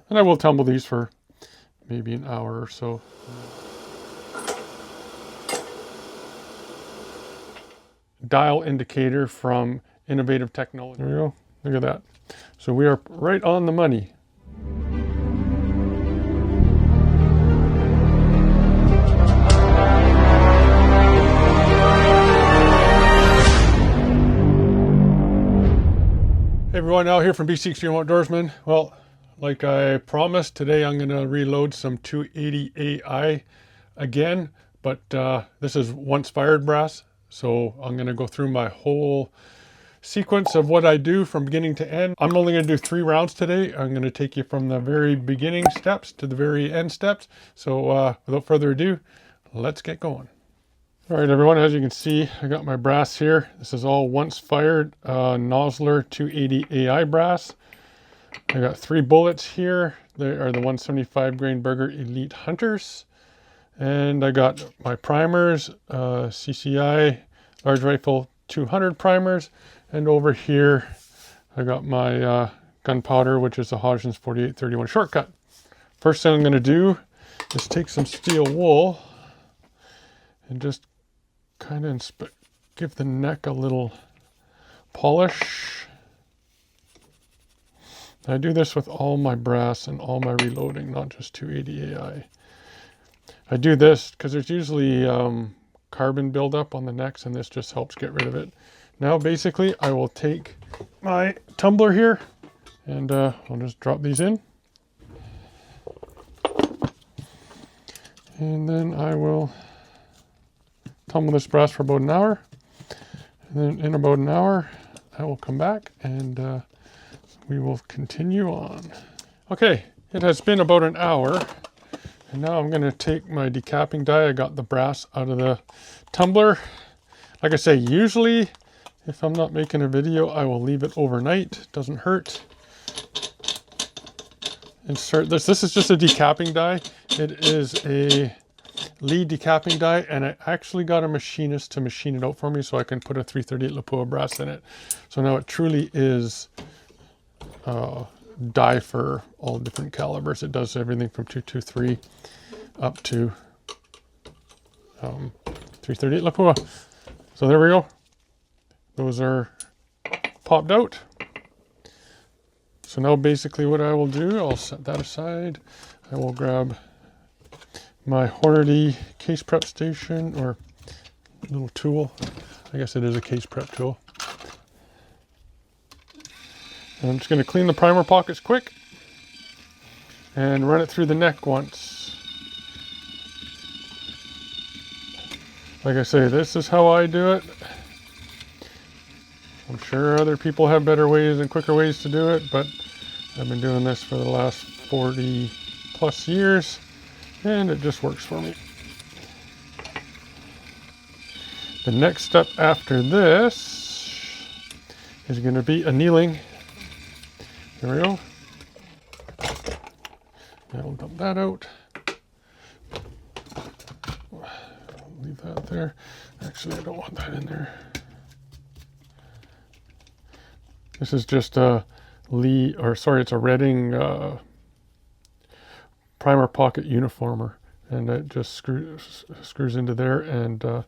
And I will tumble these for maybe an hour or so. Dial indicator from Innovative Technology. There we go. Look at that. So we are right on the money. Hey everyone, Al here from BC Extreme Outdoorsman. Well, like I promised, today I'm going to reload some 280 AI again, but this is once fired brass. So I'm going to go through my whole sequence of what I do from beginning to end. I'm only going to do 3 rounds today. I'm going to take you from the very beginning steps to the very end steps. So without further ado, let's get going. All right, everyone, as you can see, I got my brass here. This is all once fired Nosler 280 AI brass. I got 3 bullets here. They are the 175 grain Berger Elite Hunters. And I got my primers, CCI Large Rifle 200 primers. And over here, I got my gunpowder, which is a Hodgins 4831 shortcut. First thing I'm going to do is take some steel wool and just kind of give the neck a little polish. I do this with all my brass and all my reloading, not just 280 AI. I do this because there's usually carbon buildup on the necks, and this just helps get rid of it. Now basically I will take my tumbler here and I'll just drop these in. And then I will tumble this brass for about an hour. And then in about an hour, I will come back and we will continue on. Okay, it has been about an hour. And now I'm going to take my decapping die. I got the brass out of the tumbler. Like I say, usually if I'm not making a video, I will leave it overnight. It doesn't hurt. Insert this. This is just a decapping die. It is a lead decapping die, and I actually got a machinist to machine it out for me so I can put a 338 Lapua brass in it. So now it truly is die for all different calibers. It does everything from 223 up to 338 Lapua. So there we go. Those are popped out. So now basically what I will do, I'll set that aside. I will grab my Hornady case prep station, or little tool. I guess it is a case prep tool. And I'm just going to clean the primer pockets quick and run it through the neck once. Like I say, this is how I do it. I'm sure other people have better ways and quicker ways to do it, but I've been doing this for the last 40 plus years, and it just works for me. The next step after this is going to be annealing. There we go. I'll dump that out. Leave that there. Actually, I don't want that in there. This is just a it's a Redding primer pocket uniformer, and it just screws into there and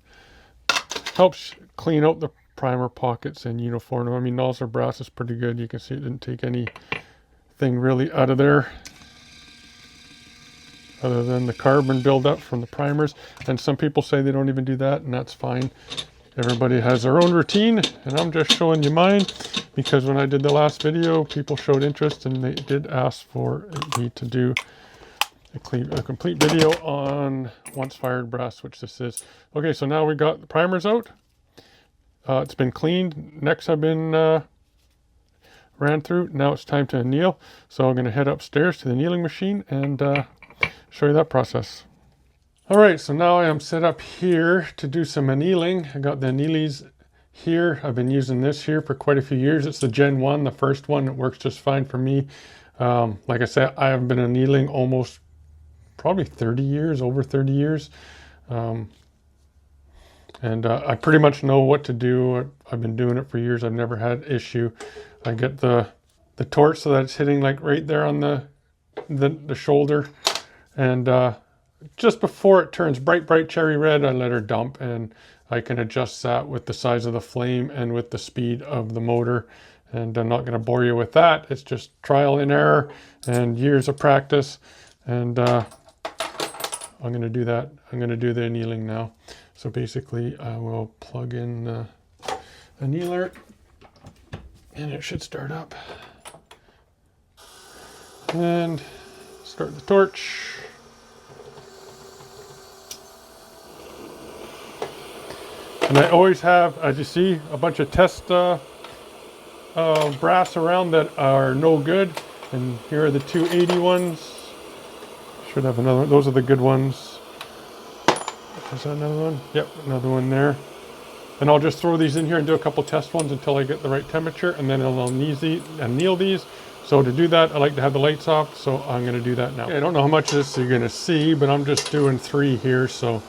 helps clean out the primer pockets and uniform. I mean, Nosler brass is pretty good. You can see it didn't take anything really out of there other than the carbon buildup from the primers. And some people say they don't even do that, and that's fine. Everybody has their own routine, and I'm just showing you mine because when I did the last video, people showed interest and they did ask for me to do a complete video on once fired brass, which this is. Okay, so now we got the primers out. It's been cleaned. Necks have been ran through. Now it's time to anneal. So I'm going to head upstairs to the annealing machine and show you that process. All right, so now I am set up here to do some annealing. I got the annealies here. I've been using this here for quite a few years. It's the Gen 1, the first one. It works just fine for me. Like I said, I have been annealing almost probably 30 years, over 30 years. And I pretty much know what to do. I've been doing it for years. I've never had issue. I get the torch so that it's hitting like right there on the the shoulder, and just before it turns bright cherry red, I let her dump, and I can adjust that with the size of the flame and with the speed of the motor. And I'm not going to bore you with that. It's just trial and error and years of practice. And I'm going to do that. I'm going to do the annealing now. So basically I will plug in the annealer and it should start up. And start the torch. And I always have, as you see, a bunch of test brass around that are no good. And here are the 280 ones. Should have another one. Those are the good ones. Is that another one? Yep, another one there. And I'll just throw these in here and do a couple test ones until I get the right temperature, and then I'll anneal these. So to do that, I like to have the lights off, so I'm going to do that now. Okay, I don't know how much of this you're going to see, but I'm just doing 3 here, so.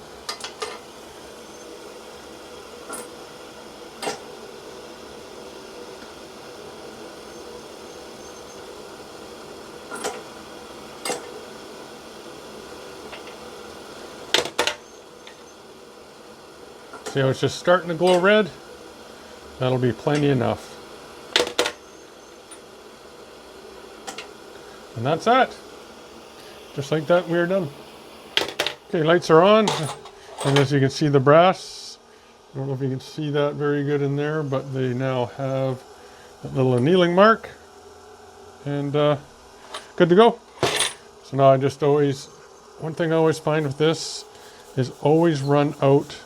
See how it's just starting to glow red? That'll be plenty enough. And that's that. Just like that, we're done. Okay, lights are on. And as you can see, the brass, I don't know if you can see that very good in there, but they now have that little annealing mark. And good to go. So now I just always, one thing I always find with this is always run out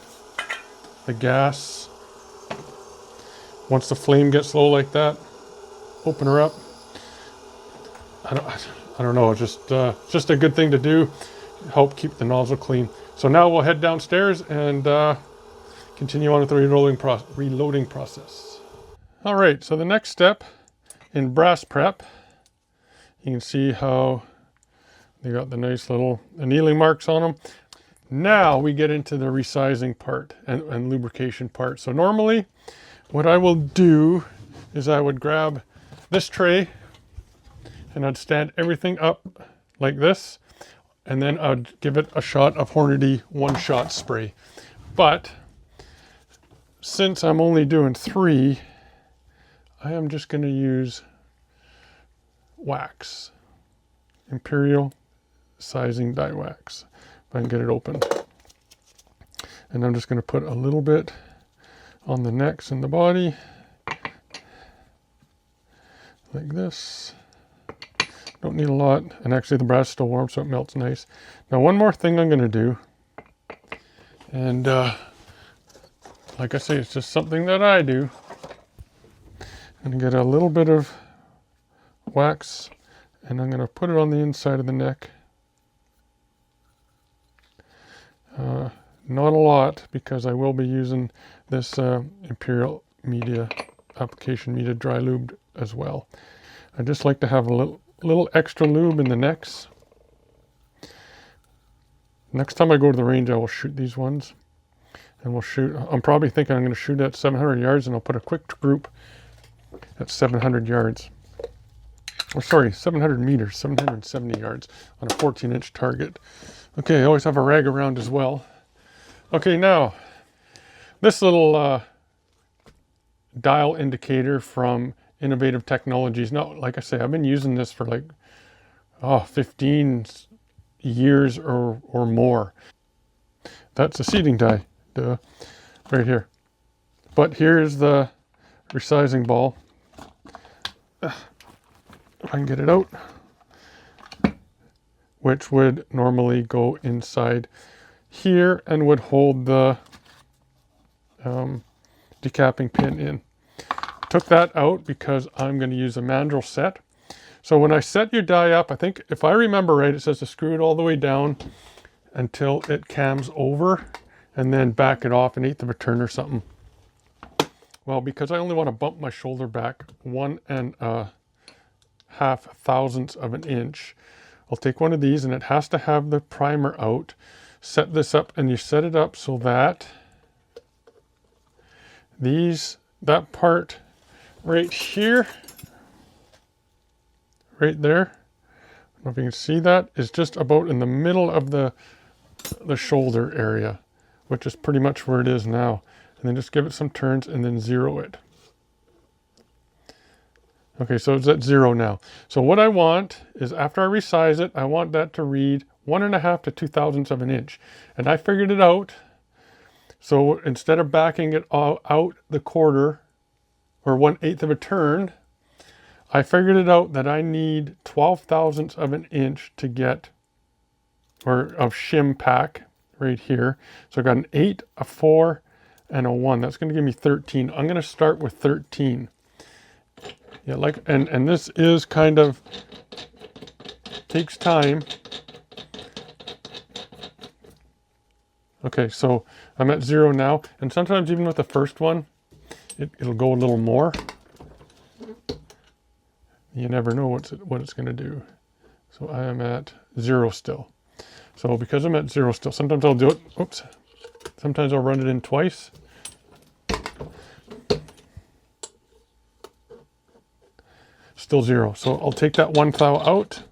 the gas. Once the flame gets low like that, open her up. I don't know, it's just a good thing to do, help keep the nozzle clean. So now we'll head downstairs and continue on with the reloading process. All right, so the next step in brass prep, you can see how they got the nice little annealing marks on them. Now we get into the resizing part and lubrication part. So normally what I will do is I would grab this tray and I'd stand everything up like this, and then I'd give it a shot of Hornady one-shot spray. But since I'm only doing 3, I am just going to use wax, Imperial sizing die wax. If I can get it open. And I'm just going to put a little bit on the necks and the body, like this. Don't need a lot, and actually the brass is still warm, so it melts nice. Now one more thing I'm going to do, and like I say, it's just something that I do. I'm going to get a little bit of wax, and I'm going to put it on the inside of the neck. Not a lot, because I will be using this Imperial Media application media dry lube as well. I just like to have a little extra lube in the necks. Next time I go to the range, I will shoot these ones, and we'll shoot. I'm probably thinking I'm going to shoot at 700 yards, and I'll put a quick group at 700 yards. Or sorry, 700 meters, 770 yards on a 14-inch target. Okay, I always have a rag around as well. Okay, now, this little dial indicator from Innovative Technologies. Now, like I say, I've been using this for like 15 years or more. That's a seating die, right here. But here's the resizing ball. If I can get it out, which would normally go inside here and would hold the decapping pin in. Took that out because I'm going to use a mandrel set. So when I set your die up, I think if I remember right, it says to screw it all the way down until it cams over and then back it off an 1/8 of a turn or something. Well, because I only want to bump my shoulder back 1 1/2 thousandths of an inch, I'll take one of these, and it has to have the primer out. Set this up, and you set it up so that that part right here, right there, know if you can see that, is just about in the middle of the shoulder area, which is pretty much where it is now. And then just give it some turns and then zero it. Okay, so it's at 0 now. So what I want is, after I resize it, I want that to read 1.5 to 2/1000 of an inch. And I figured it out. So instead of backing it all out the quarter, or 1/8 of a turn, I figured it out that I need 12/1000 of an inch to get, or of shim pack right here. So I got an 8, a 4, and a 1. That's going to give me 13. I'm going to start with 13. Yeah, like, and this is kind of, takes time. Okay, so I'm at 0 now, and sometimes even with the first one, it'll go a little more. You never know what it's going to do. So I am at 0 still. So because I'm at 0 still, sometimes I'll do it, oops, sometimes I'll run it in twice. Still 0. So I'll take that 1 thou out.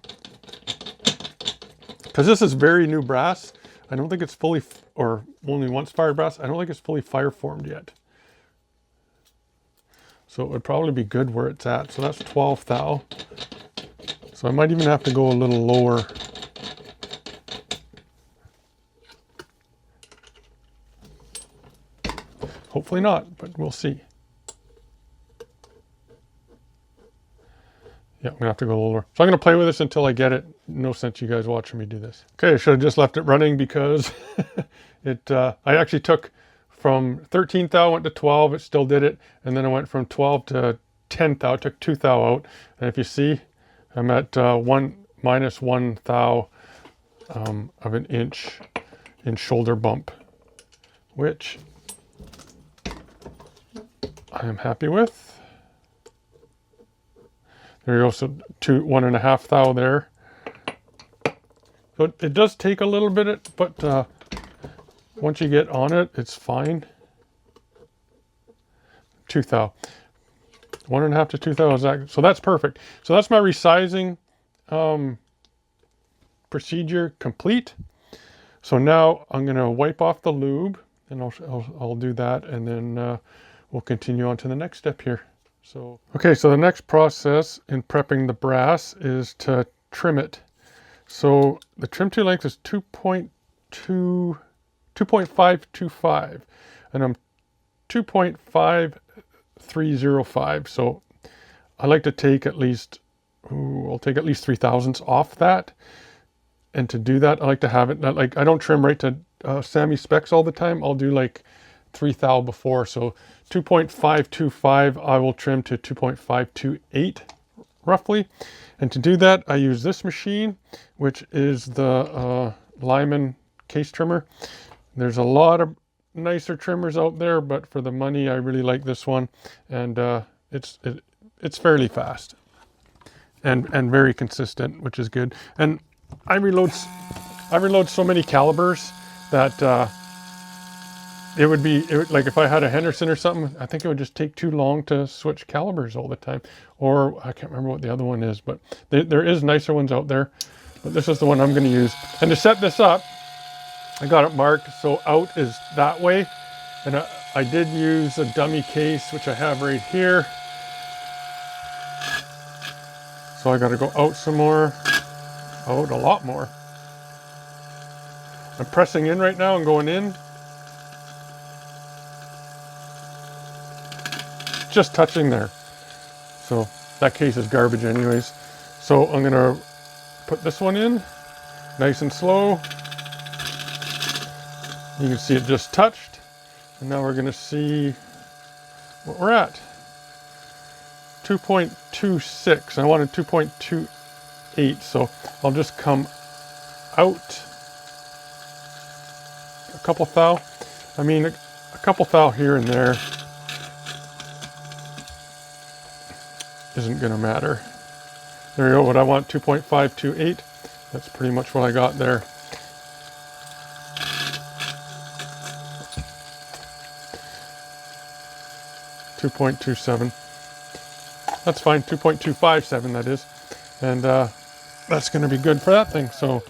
Because this is very new brass. I don't think it's fully, or only once fired brass, I don't think it's fully fire formed yet. So it would probably be good where it's at. So that's 12 thou. So I might even have to go a little lower. Hopefully not, but we'll see. Yeah, I'm gonna have to go lower. So I'm gonna play with this until I get it. No sense you guys watching me do this. Okay, I should have just left it running because I actually took from 13 thou, went to 12, it still did it. And then I went from 12 to 10 thou, took 2 thou out. And if you see, I'm at minus 1 thou of an inch in shoulder bump, which I am happy with. There you go, so 1.5 thou there. So it does take a little bit, but once you get on it, it's fine. 2 thou. 1.5 to 2 thou, exactly. So that's perfect. So that's my resizing procedure complete. So now I'm going to wipe off the lube, and I'll do that, and then we'll continue on to the next step here. So, okay, so the next process in prepping the brass is to trim it. So the trim to length is 2.525, and I'm 2.5305. So I like to take at least, I'll take at least 0.003 off that. And to do that, I like to have it, not like, I don't trim right to Sammy specs all the time. I'll do like 3 thou before. So 2.525, I will trim to 2.528 roughly. And to do that, I use this machine, which is the Lyman case trimmer. There's a lot of nicer trimmers out there, but for the money, I really like this one. And it's fairly fast and very consistent, which is good. And I reload so many calibers that it would like if I had a Henderson or something, I think it would just take too long to switch calibers all the time. Or I can't remember what the other one is, but there is nicer ones out there. But this is the one I'm going to use. And to set this up, I got it marked so out is that way. And I did use a dummy case, which I have right here. So I got to go out some more, out a lot more. I'm pressing in right now and going in. Just touching there. So that case is garbage anyways. So I'm gonna put this one in, nice and slow. You can see it just touched. And now we're gonna see what we're at. 2.26, I wanted 2.28, so I'll just come out a couple thou. I mean, a couple thou here and there isn't going to matter. There you go, what I want, 2.528. That's pretty much what I got there. .27. That's fine, 2.257 that is. And that's going to be good for that thing. So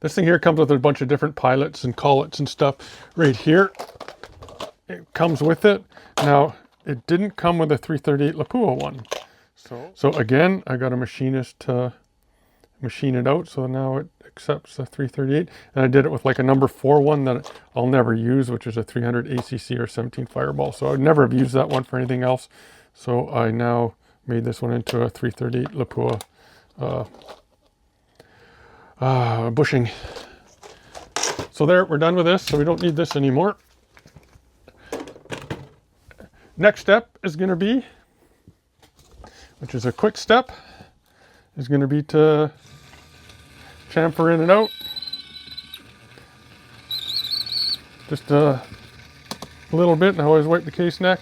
this thing here comes with a bunch of different pilot and collets and stuff right here. It comes with it. Now, it didn't come with a 338 Lapua one. So again, I got a machinist to machine it out. So now it accepts the 338. And I did it with like a number 4 one that I'll never use, which is a 300 ACC or 17 Fireball. So I would never have used that one for anything else. So I now made this one into a 338 Lapua bushing. So there, we're done with this. So we don't need this anymore. Next step is going to be, which is a quick step, is going to be to chamfer in and out. Just a little bit, and I always wipe the case neck.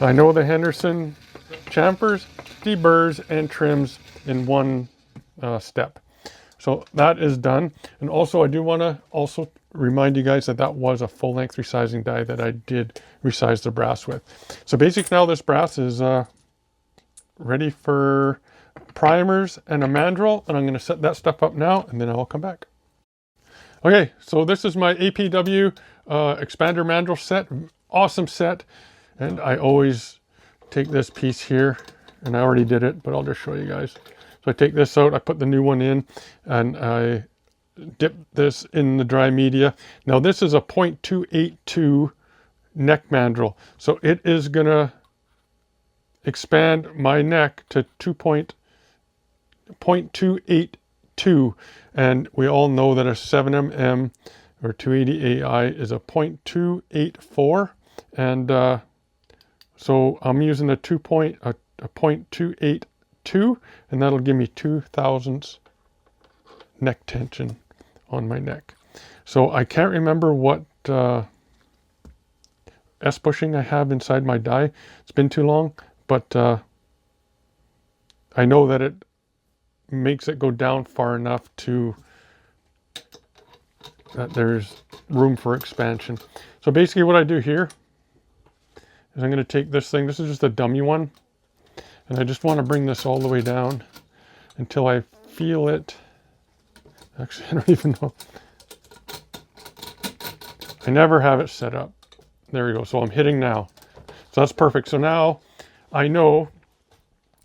I know the Henderson chamfers, deburrs, and trims in one step. So that is done. And also I do want to also remind you guys that that was a full length resizing die that I did resize the brass with. So basically now this brass is ready for primers and a mandrel, and I'm going to set that stuff up now, and then I'll come back. Okay, so this is my APW expander mandrel set. Awesome set. And I always take this piece here, and I already did it, but I'll just show you guys. So I take this out, I put the new one in, and I dip this in the dry media. Now this is a 0.282 neck mandrel. So it is gonna expand my neck to 0.282. And we all know that a 7mm or 280 AI is a 0.284. And so I'm using a 0.282, and that'll give me 2 thousandths neck tension on my neck. So I can't remember what S bushing I have inside my die. It's been too long, but I know that it makes it go down far enough to that there's room for expansion. So basically what I do here is I'm going to take this thing. This is just a dummy one. And I just want to bring this all the way down until I feel it. Actually, I don't even know. I never have it set up. There we go. So I'm hitting now. So that's perfect. So now I know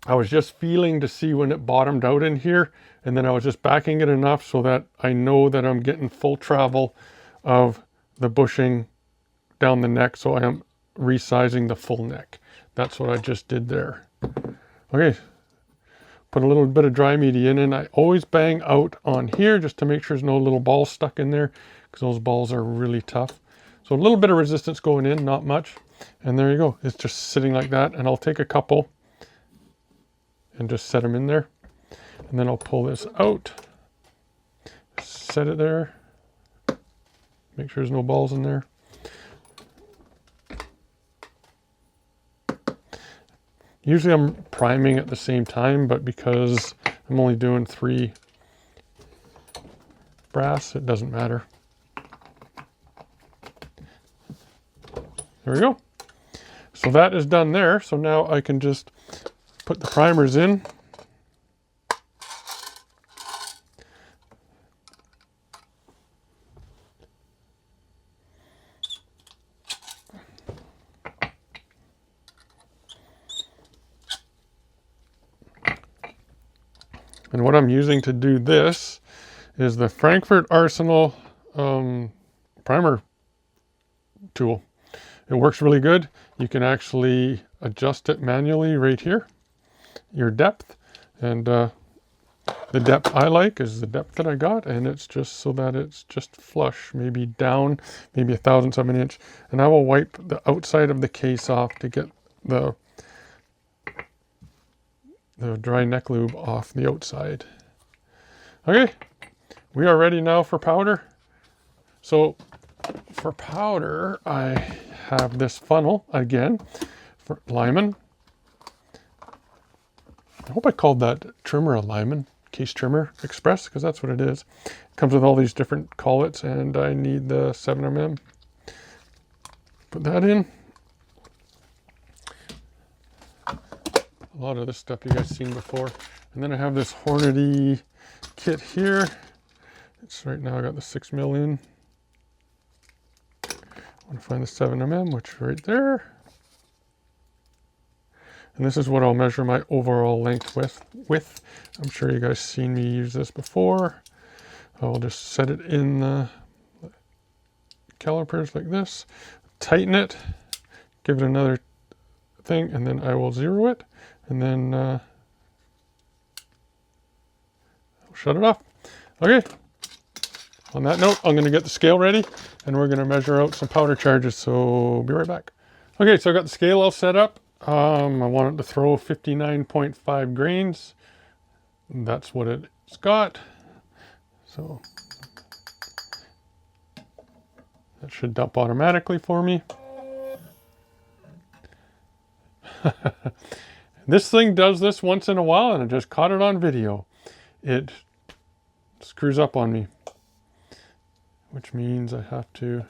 I was just feeling to see when it bottomed out in here. And then I was just backing it enough so that I know that I'm getting full travel of the bushing down the neck. So I am resizing the full neck. That's what I just did there. Okay, put a little bit of dry media in, and I always bang out on here just to make sure there's no little balls stuck in there, because those balls are really tough. So a little bit of resistance going in, not much. And there you go. It's just sitting like that, and I'll take a couple and just set them in there. And then I'll pull this out, set it there, make sure there's no balls in there. Usually I'm priming at the same time, but because I'm only doing 3 brass, it doesn't matter. There we go. So that is done there. So now I can just put the primers in. And what I'm using to do this is the Frankfurt Arsenal primer tool. It works really good. You can actually adjust it manually right here, your depth. And the depth I like is the depth that I got, and it's just so that it's just flush, maybe down, maybe 1/1000 of an inch. And I will wipe the outside of the case off to get the dry neck lube off the outside. Okay, we are ready now for powder. So for powder, I have this funnel again for Lyman. I hope I called that trimmer a Lyman case trimmer express, because that's what it is. It comes with all these different collets, and I need the 7mm. Put that in. A lot of this stuff you guys seen before. And then I have this Hornady kit here. It's right now I got the 6 million. I want to find the 7mm, which is right there. And this is what I'll measure my overall length with. I'm sure you guys seen me use this before. I'll just set it in the calipers like this, tighten it, give it another thing, and then I will zero it, and then I'll shut it off. Okay, on that note, I'm going to get the scale ready, and we're going to measure out some powder charges, so be right back. Okay, so I got the scale all set up. I want it to throw 59.5 grains. That's what it's got. So that should dump automatically for me. This thing does this once in a while, and I just caught it on video. It screws up on me, which means I have to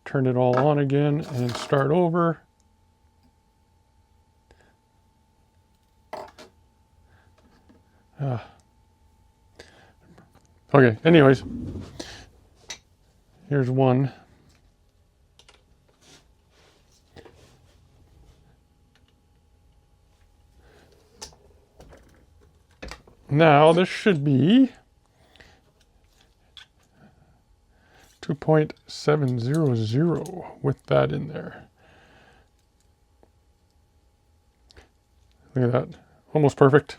turn it all on again and start over. Okay, anyways, here's one. Now this should be 2.700 with that in there. Look at that, almost perfect.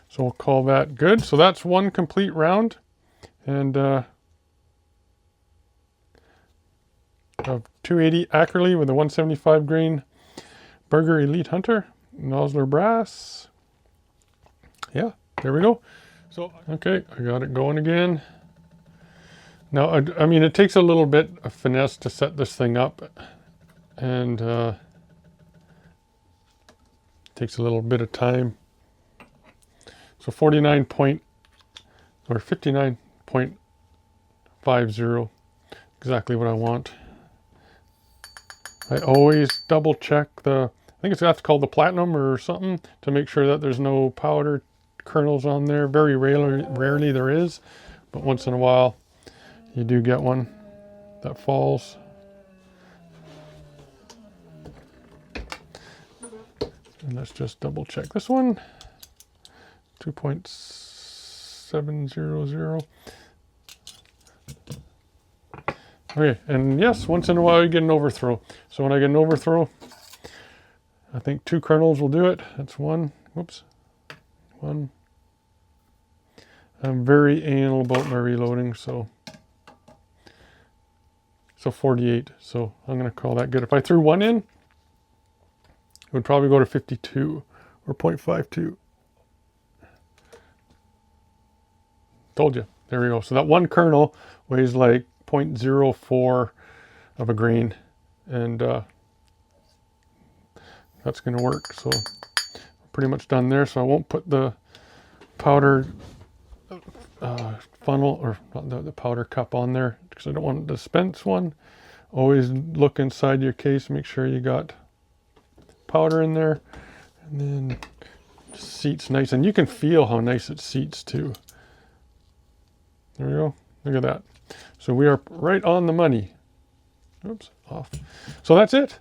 So we'll call that good. So that's one complete round. And of 280 Ackley with a 175 grain Burger Elite Hunter, Nosler brass. Yeah, there we go. So, okay, I got it going again. Now, I mean, it takes a little bit of finesse to set this thing up, and takes a little bit of time. So 59.50, exactly what I want. I always double check I think that's called the platinum or something, to make sure that there's no powder kernels on there. Very rarely there is, but once in a while you do get one that falls. And let's just double check this one. 2.700. Okay, and yes, once in a while you get an overthrow. So when I get an overthrow, I think 2 kernels will do it. That's one. Whoops. One. I'm very anal about my reloading, so 48. So I'm going to call that good. If I threw one in, it would probably go to 52 or 0.52. Told you. There we go. So that one kernel weighs like 0.04 of a grain, and that's going to work. So pretty much done there. So I won't put the powder funnel, or not the powder cup on there, because I don't want to dispense one. Always look inside your case, make sure you got powder in there, and then it seats nice, and you can feel how nice it seats too. There we go. Look at that. So we are right on the money. Oops, off. So that's it.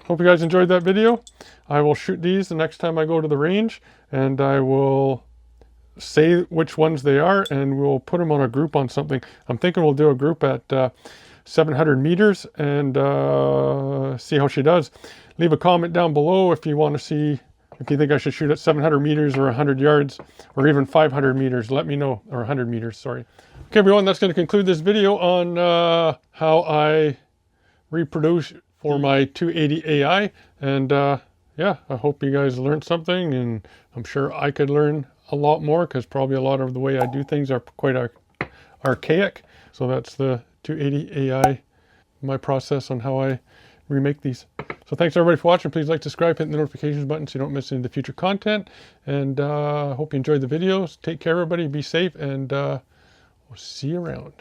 Hope you guys enjoyed that video. I will shoot these the next time I go to the range, and I will say which ones they are, and we'll put them on a group on something. I'm thinking we'll do a group at 700 meters and see how she does. Leave a comment down below if you want to see, if you think I should shoot at 700 meters or 100 yards or even 500 meters. Let me know, or 100 meters, sorry. Okay, everyone, that's going to conclude this video on how I reproduce for my 280 AI. And yeah, I hope you guys learned something, and I'm sure I could learn a lot more, because probably a lot of the way I do things are quite archaic. So that's the 280 AI, my process on how I remake these. So thanks everybody for watching. Please like, subscribe, hit the notifications button so you don't miss any of the future content. And hope you enjoyed the videos. Take care, everybody. Be safe, and we'll see you around.